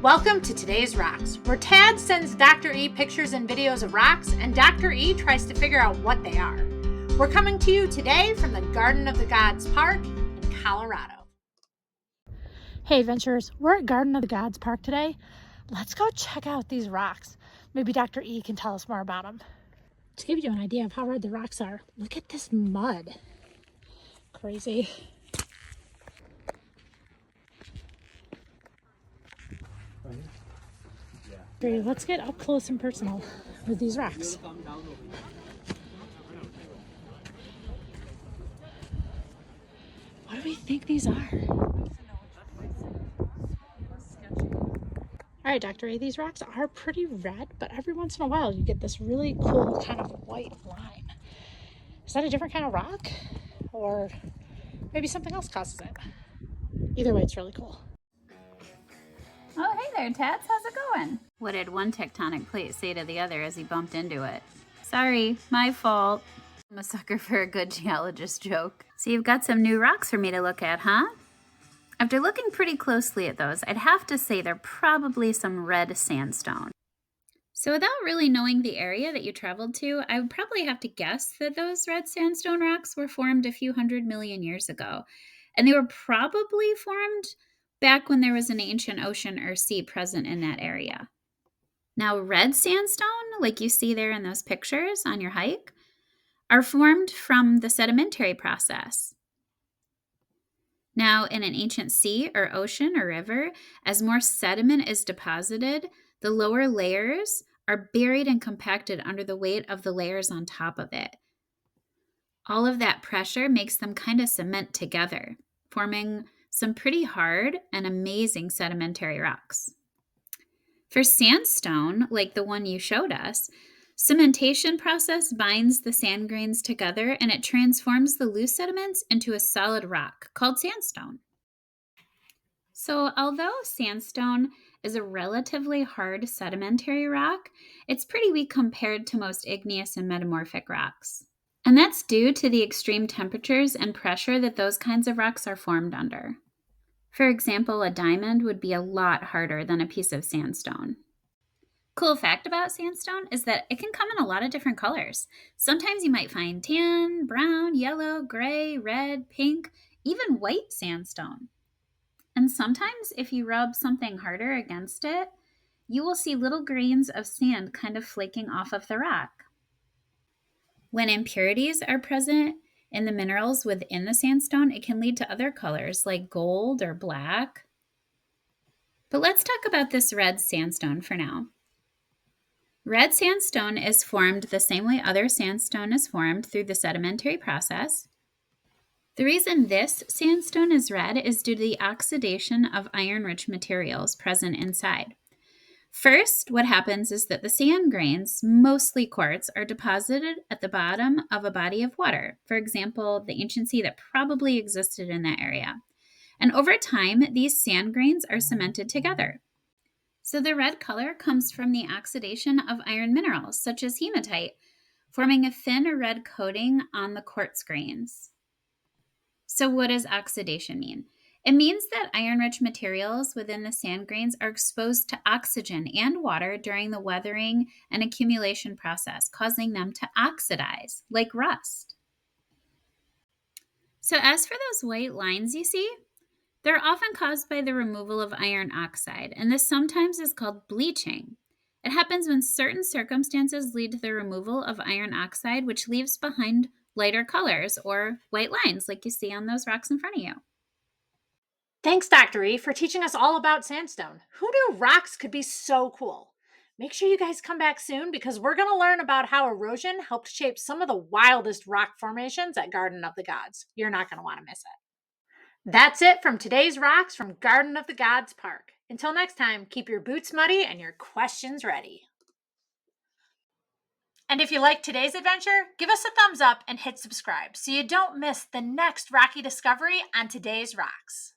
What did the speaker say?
Welcome to Today's Rocks, where Tad sends Dr. E pictures and videos of rocks, and Dr. E tries to figure out what they are. We're coming to you today from the Garden of the Gods Park in Colorado. Hey adventurers, we're at Garden of the Gods Park today. Let's go check out these rocks. Maybe Dr. E can tell us more about them. To give you an idea of how red the rocks are, look at this mud. Crazy. Okay, let's get up close and personal with these rocks. What do we think these are? All right, Dr. A, these rocks are pretty red, but every once in a while you get this really cool kind of white line. Is that a different kind of rock? Or maybe something else causes it? Either way, it's really cool. Oh, hey there, Tats. How's it going? What did one tectonic plate say to the other as he bumped into it? Sorry, my fault. I'm a sucker for a good geologist joke. So you've got some new rocks for me to look at, huh? After looking pretty closely at those, I'd have to say they're probably some red sandstone. So without really knowing the area that you traveled to, I would probably have to guess that those red sandstone rocks were formed a few 100 million years ago. And they were probably formed back when there was an ancient ocean or sea present in that area. Now, red sandstone, like you see there in those pictures on your hike, are formed from the sedimentary process. Now, in an ancient sea or ocean or river, as more sediment is deposited, the lower layers are buried and compacted under the weight of the layers on top of it. All of that pressure makes them kind of cement together, forming some pretty hard and amazing sedimentary rocks. For sandstone, like the one you showed us, cementation process binds the sand grains together and it transforms the loose sediments into a solid rock called sandstone. So although sandstone is a relatively hard sedimentary rock, it's pretty weak compared to most igneous and metamorphic rocks. And that's due to the extreme temperatures and pressure that those kinds of rocks are formed under. For example, a diamond would be a lot harder than a piece of sandstone. Cool fact about sandstone is that it can come in a lot of different colors. Sometimes you might find tan, brown, yellow, gray, red, pink, even white sandstone. And sometimes if you rub something harder against it, you will see little grains of sand kind of flaking off of the rock. When impurities are present in the minerals within the sandstone, it can lead to other colors like gold or black. But let's talk about this red sandstone for now. Red sandstone is formed the same way other sandstone is formed through the sedimentary process. The reason this sandstone is red is due to the oxidation of iron-rich materials present inside. First, what happens is that the sand grains, mostly quartz, are deposited at the bottom of a body of water, for example, the ancient sea that probably existed in that area. And over time, these sand grains are cemented together. So the red color comes from the oxidation of iron minerals, such as hematite, forming a thin red coating on the quartz grains. So what does oxidation mean? It means that iron-rich materials within the sand grains are exposed to oxygen and water during the weathering and accumulation process, causing them to oxidize, like rust. So as for those white lines you see, they're often caused by the removal of iron oxide, and this sometimes is called bleaching. It happens when certain circumstances lead to the removal of iron oxide, which leaves behind lighter colors or white lines like you see on those rocks in front of you. Thanks, Dr. E, for teaching us all about sandstone. Who knew rocks could be so cool? Make sure you guys come back soon because we're going to learn about how erosion helped shape some of the wildest rock formations at Garden of the Gods. You're not going to want to miss it. That's it from today's rocks from Garden of the Gods Park. Until next time, keep your boots muddy and your questions ready. And if you liked today's adventure, give us a thumbs up and hit subscribe so you don't miss the next rocky discovery on today's rocks.